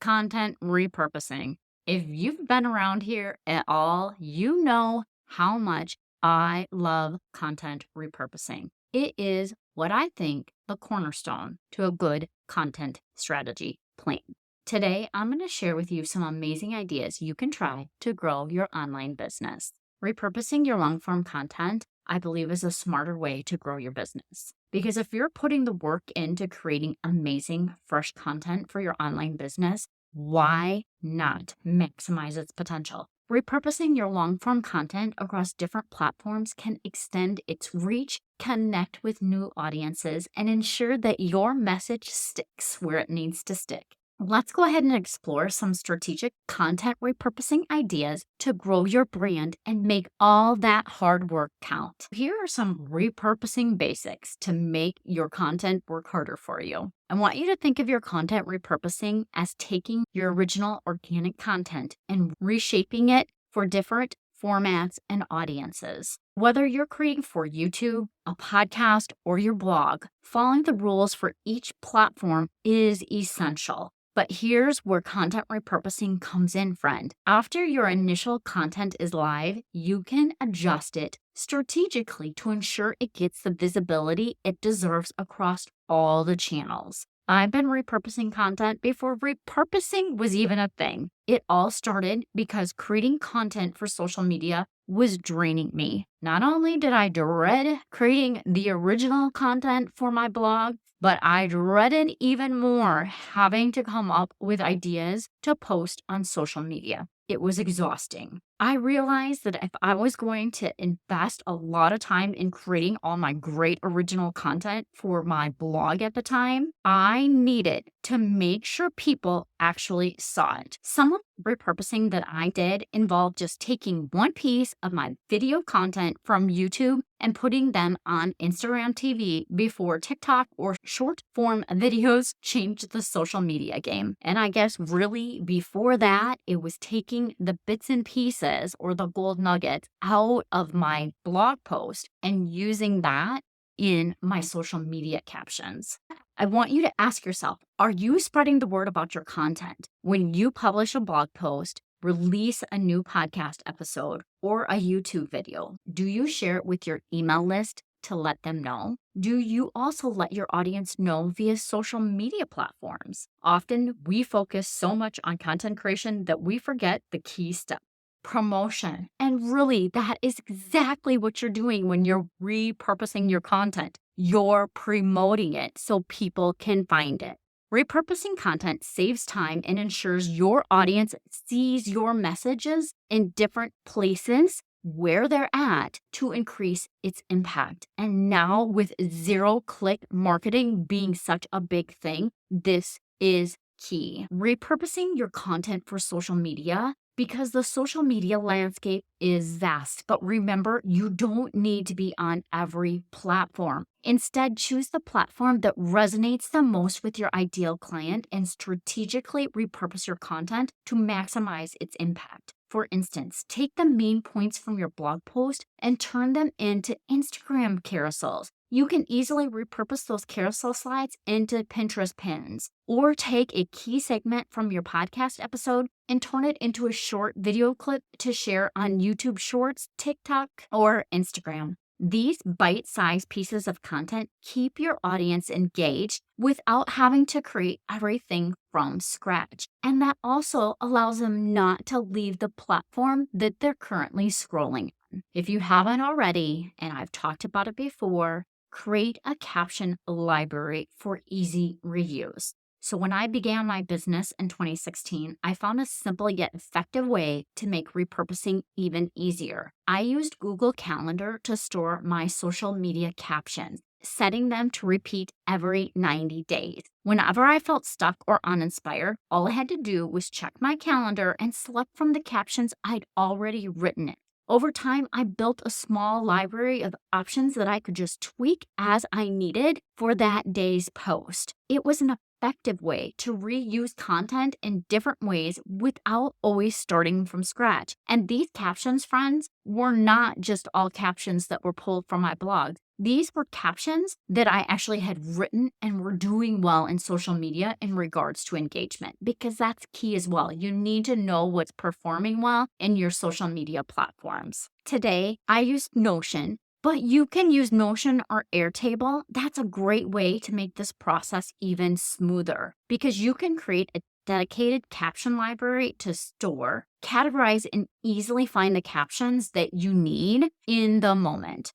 content repurposing. If you've been around here at all, you know how much I love content repurposing. It is what I think the cornerstone to a good content strategy plan. Today, I'm going to share with you some amazing ideas you can try to grow your online business. Repurposing your long form content, I believe, is a smarter way to grow your business. Because if you're putting the work into creating amazing, fresh content for your online business, why not maximize its potential? Repurposing your long form content across different platforms can extend its reach, connect with new audiences, and ensure that your message sticks where it needs to stick. Let's go ahead and explore some strategic content repurposing ideas to grow your brand and make all that hard work count. Here are some repurposing basics to make your content work harder for you. I want you to think of your content repurposing as taking your original organic content and reshaping it for different formats and audiences. Whether you're creating for YouTube, a podcast, or your blog, following the rules for each platform is essential. But here's where content repurposing comes in, friend. After your initial content is live, you can adjust it strategically to ensure it gets the visibility it deserves across all the channels. I've been repurposing content before repurposing was even a thing. It all started because creating content for social media was draining me. Not only did I dread creating the original content for my blog, but I dreaded even more having to come up with ideas to post on social media. It was exhausting. I realized that if I was going to invest a lot of time in creating all my great original content for my blog at the time, I needed to make sure people actually saw it. Some of the repurposing that I did involved just taking one piece of my video content from YouTube and putting them on Instagram TV before TikTok or short form videos changed the social media game. And I guess really before that, it was taking the bits and pieces or the gold nuggets out of my blog post and using that in my social media captions. I want you to ask yourself, are you spreading the word about your content? When you publish a blog post, release a new podcast episode, or a YouTube video, do you share it with your email list to let them know? Do you also let your audience know via social media platforms? Often we focus so much on content creation that we forget the key step: promotion. And really, that is exactly what you're doing when you're repurposing your content. You're promoting it so people can find it. Repurposing content saves time and ensures your audience sees your messages in different places where they're at to increase its impact. And now, with zero-click marketing being such a big thing, this is key. Repurposing your content for social media, because the social media landscape is vast. But remember, you don't need to be on every platform. Instead, choose the platform that resonates the most with your ideal client and strategically repurpose your content to maximize its impact. For instance, take the main points from your blog post and turn them into Instagram carousels. You can easily repurpose those carousel slides into Pinterest pins, or take a key segment from your podcast episode and turn it into a short video clip to share on YouTube Shorts, TikTok, or Instagram. These bite-sized pieces of content keep your audience engaged without having to create everything from scratch. And that also allows them not to leave the platform that they're currently scrolling on. If you haven't already, and I've talked about it before, create a caption library for easy reuse. So when I began my business in 2016, I found a simple yet effective way to make repurposing even easier. I used Google Calendar to store my social media captions, setting them to repeat every 90 days. Whenever I felt stuck or uninspired, all I had to do was check my calendar and select from the captions I'd already written it. Over time, I built a small library of options that I could just tweak as I needed for that day's post. It was an effective way to reuse content in different ways without always starting from scratch. And these captions, friends, were not just all captions that were pulled from my blog. These were captions that I actually had written and were doing well in social media in regards to engagement, because that's key as well. You need to know what's performing well in your social media platforms. Today, I use Notion, but you can use Notion or Airtable. That's a great way to make this process even smoother, because you can create a dedicated caption library to store, categorize, and easily find the captions that you need in the moment.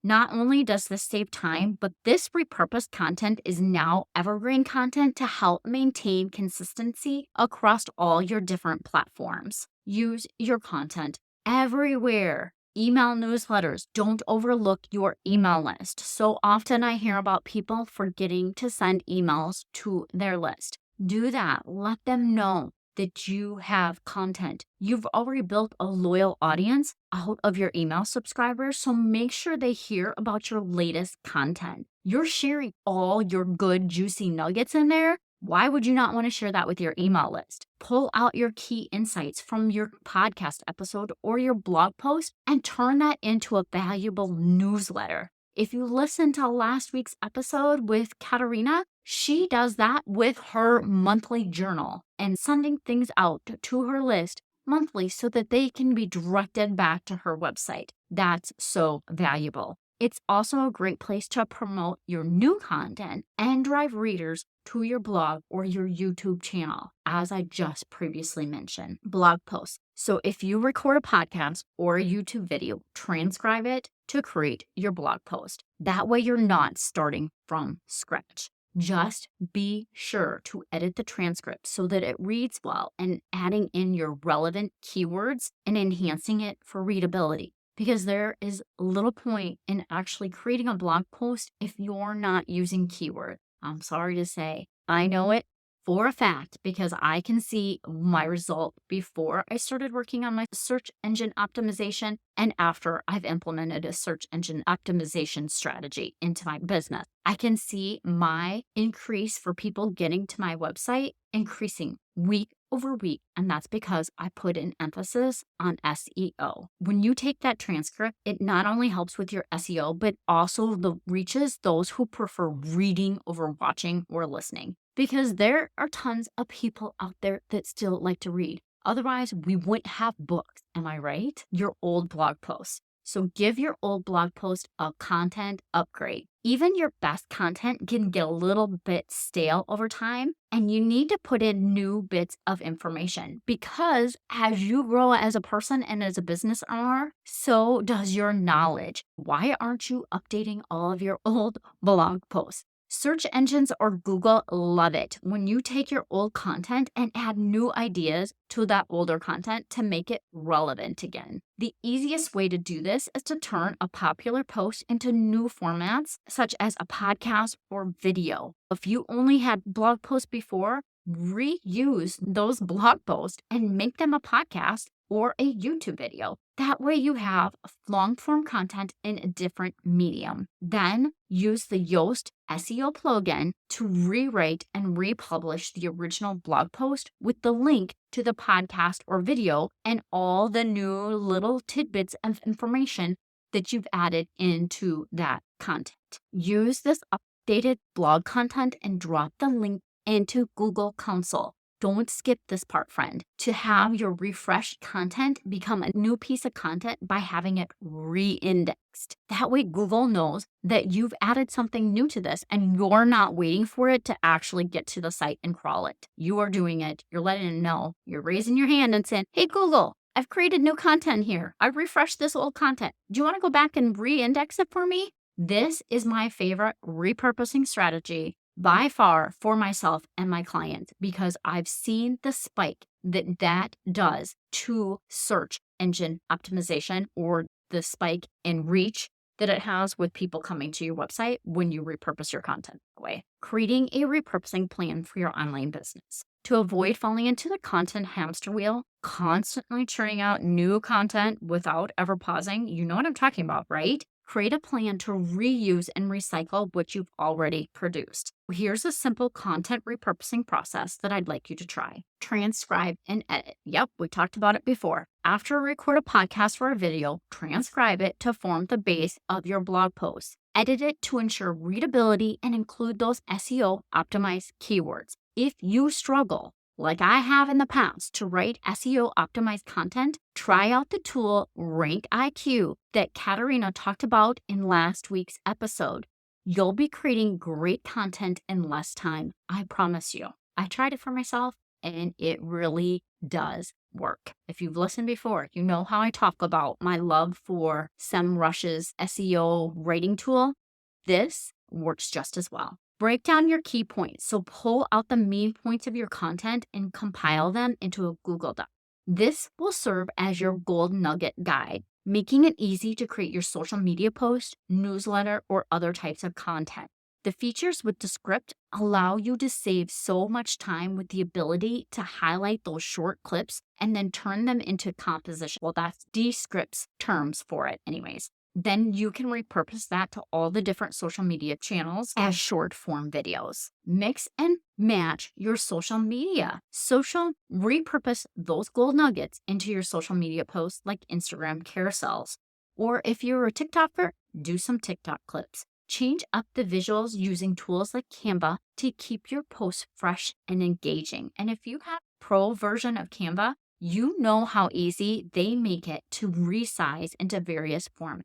Not only does this save time, but this repurposed content is now evergreen content to help maintain consistency across all your different platforms. Use your content everywhere. Email newsletters. Don't overlook your email list. So often I hear about people forgetting to send emails to their list. Do that. Let them know that you have content. You've already built a loyal audience out of your email subscribers, so make sure they hear about your latest content. You're sharing all your good, juicy nuggets in there. Why would you not want to share that with your email list? Pull out your key insights from your podcast episode or your blog post and turn that into a valuable newsletter. If you listen to last week's episode with Katarina, she does that with her monthly journal and sending things out to her list monthly so that they can be directed back to her website. That's so valuable. It's also a great place to promote your new content and drive readers to your blog or your YouTube channel, as I just previously mentioned. Blog posts. So if you record a podcast or a YouTube video, transcribe it to create your blog post. That way you're not starting from scratch. Just be sure to edit the transcript so that it reads well and adding in your relevant keywords and enhancing it for readability. Because there is little point in actually creating a blog post if you're not using keywords. I'm sorry to say, I know it for a fact because I can see my result before I started working on my search engine optimization and after I've implemented a search engine optimization strategy into my business. I can see my increase for people getting to my website increasing week over week, and that's because I put an emphasis on SEO. When you take that transcript, it not only helps with your SEO, but also reaches those who prefer reading over watching or listening. Because there are tons of people out there that still like to read. Otherwise, we wouldn't have books, am I right? Your old blog posts. So give your old blog post a content upgrade. Even your best content can get a little bit stale over time, and you need to put in new bits of information because as you grow as a person and as a business owner, so does your knowledge. Why aren't you updating all of your old blog posts? Search engines or Google love it when you take your old content and add new ideas to that older content to make it relevant again. The easiest way to do this is to turn a popular post into new formats, such as a podcast or video. If you only had blog posts before, reuse those blog posts and make them a podcast or a YouTube video. That way you have long-form content in a different medium. Then use the Yoast SEO plugin to rewrite and republish the original blog post with the link to the podcast or video and all the new little tidbits of information that you've added into that content. Use this updated blog content and drop the link into Google Console. Don't skip this part, friend. To have your refreshed content become a new piece of content by having it re-indexed. That way Google knows that you've added something new to this and you're not waiting for it to actually get to the site and crawl it. You are doing it. You're letting it know. You're raising your hand and saying, hey, Google, I've created new content here. I refreshed this old content. Do you want to go back and re-index it for me? This is my favorite repurposing strategy by far for myself and my clients because I've seen the spike that does to search engine optimization or the spike in reach that it has with people coming to your website when you repurpose your content that way. Creating a repurposing plan for your online business. To avoid falling into the content hamster wheel, constantly churning out new content without ever pausing, you know what I'm talking about, right? create a plan to reuse and recycle what you've already produced. Here's a simple content repurposing process that I'd like you to try. Transcribe and edit. Yep, we talked about it before. After you record a podcast or a video, transcribe it to form the base of your blog post. Edit it to ensure readability and include those SEO optimized keywords. If you struggle, like I have in the past, to write SEO optimized content, try out the tool Rank IQ that Katarina talked about in last week's episode. You'll be creating great content in less time, I promise you. I tried it for myself and it really does work. If you've listened before, you know how I talk about my love for SEMrush's SEO writing tool. This works just as well. Break down your key points. So pull out the main points of your content and compile them into a Google Doc. This will serve as your gold nugget guide, making it easy to create your social media post, newsletter, or other types of content. The features with the script allow you to save so much time with the ability to highlight those short clips and then turn them into composition. Well, that's Descript's terms for it anyways. Then you can repurpose that to all the different social media channels as short form videos. Mix and match your social media. Repurpose those gold nuggets into your social media posts like Instagram carousels. Or if you're a TikToker, do some TikTok clips. Change up the visuals using tools like Canva to keep your posts fresh and engaging. And if you have a pro version of Canva, you know how easy they make it to resize into various formats.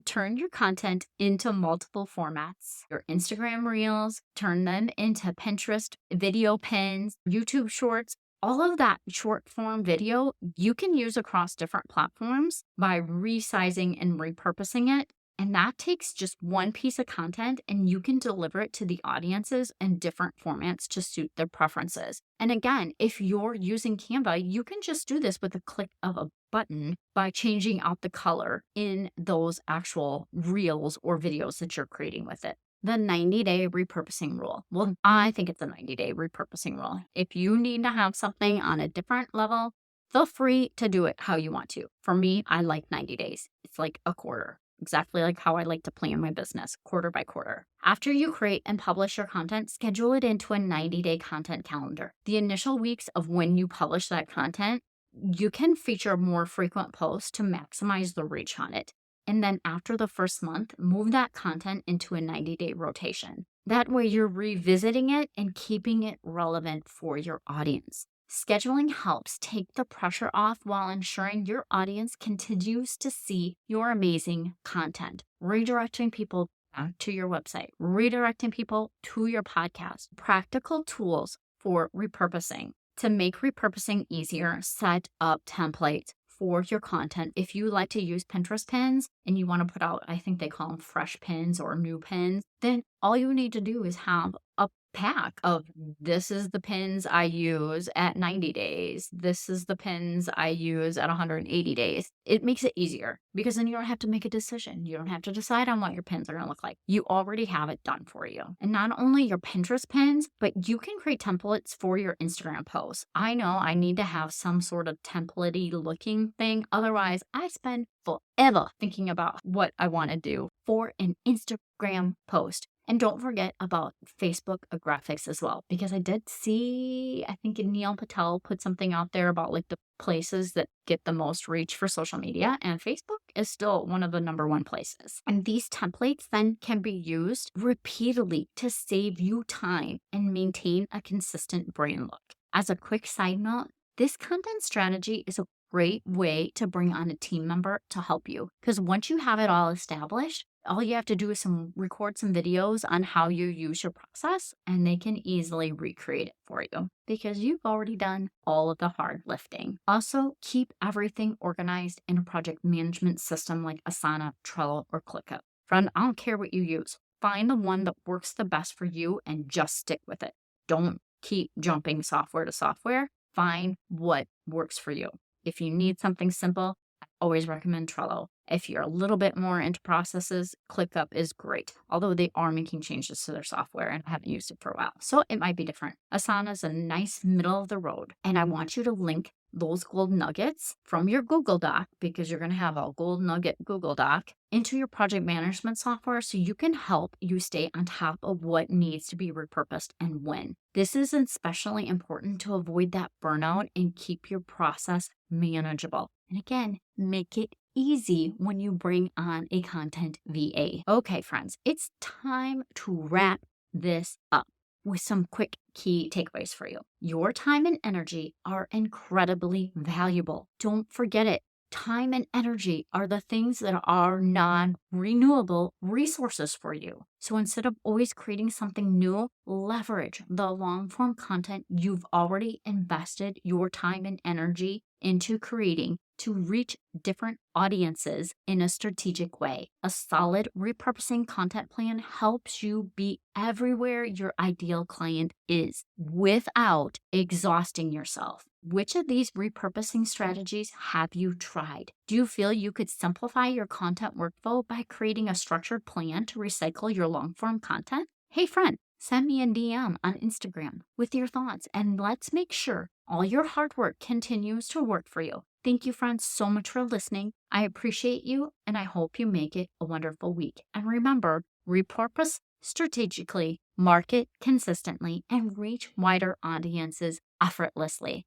Turn your content into multiple formats. Your Instagram Reels, turn them into Pinterest video pins, YouTube Shorts. All of that short form video you can use across different platforms by resizing and repurposing it. And that takes just one piece of content and you can deliver it to the audiences in different formats to suit their preferences. And again, if you're using Canva, you can just do this with a click of a button by changing out the color in those actual reels or videos that you're creating with it. The 90-day repurposing rule. Well, I think it's a 90-day repurposing rule. If you need to have something on a different level, feel free to do it how you want to. For me, I like 90 days. It's like a quarter. Exactly like how I like to plan my business, quarter by quarter. After you create and publish your content, schedule it into a 90-day content calendar. The initial weeks of when you publish that content, you can feature more frequent posts to maximize the reach on it. And then after the first month, move that content into a 90-day rotation. That way you're revisiting it and keeping it relevant for your audience. Scheduling helps take the pressure off while ensuring your audience continues to see your amazing content, redirecting people back to your website, redirecting people to your podcast. Practical tools for repurposing. To make repurposing easier, set up templates for your content. If you like to use Pinterest pins and you want to put out, I think they call them fresh pins or new pins, then all you need to do is have a pack of this is the pins I use at 90 days. This is the pins I use at 180 days. It makes it easier because then you don't have to make a decision. You don't have to decide on what your pins are going to look like. You already have it done for you. And not only your Pinterest pins, but you can create templates for your Instagram posts. I know I need to have some sort of template-y looking thing. Otherwise, I spend forever thinking about what I want to do for an Instagram post. And don't forget about Facebook graphics as well, because I did see, I think Neil Patel put something out there about like the places that get the most reach for social media, and Facebook is still one of the number one places. And these templates then can be used repeatedly to save you time and maintain a consistent brand look. As a quick side note, this content strategy is a great way to bring on a team member to help you, because once you have it all established, all you have to do is record some videos on how you use your process, and they can easily recreate it for you because you've already done all of the hard lifting. Also, keep everything organized in a project management system like Asana, Trello, or ClickUp. Friend, I don't care what you use. Find the one that works the best for you and just stick with it. Don't keep jumping software to software. Find what works for you. If you need something simple, I always recommend Trello. If you're a little bit more into processes, ClickUp is great, although they are making changes to their software and I haven't used it for a while. So it might be different. Asana is a nice middle of the road. And I want you to link those gold nuggets from your Google Doc, because you're going to have a gold nugget Google Doc, into your project management software so you can help you stay on top of what needs to be repurposed and when. This is especially important to avoid that burnout and keep your process manageable. And again, make it easy when you bring on a content VA. Okay, friends, it's time to wrap this up with some quick key takeaways for you. Your time and energy are incredibly valuable. Don't forget it. Time and energy are the things that are non-renewable resources for you. So instead of always creating something new, leverage the long-form content you've already invested your time and energy into creating to reach different audiences in a strategic way. A solid repurposing content plan helps you be everywhere your ideal client is without exhausting yourself. Which of these repurposing strategies have you tried? Do you feel you could simplify your content workflow by creating a structured plan to recycle your long-form content? Hey friend, send me a DM on Instagram with your thoughts and let's make sure all your hard work continues to work for you. Thank you, friends, so much for listening. I appreciate you and I hope you make it a wonderful week. And remember, repurpose strategically, market consistently, and reach wider audiences effortlessly.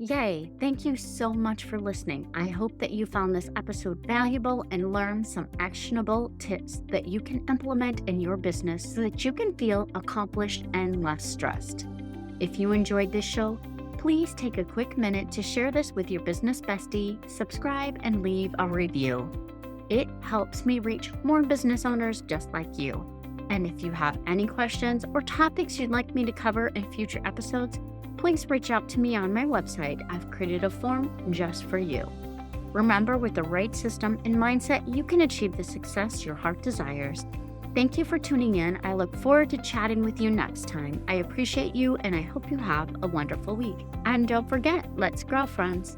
Yay! Thank you so much for listening. I hope that you found this episode valuable and learned some actionable tips that you can implement in your business so that you can feel accomplished and less stressed. If you enjoyed this show, please take a quick minute to share this with your business bestie, subscribe, and leave a review. It helps me reach more business owners just like you. And if you have any questions or topics you'd like me to cover in future episodes, please reach out to me on my website. I've created a form just for you. Remember, with the right system and mindset, you can achieve the success your heart desires. Thank you for tuning in. I look forward to chatting with you next time. I appreciate you and I hope you have a wonderful week. And don't forget, let's grow, friends.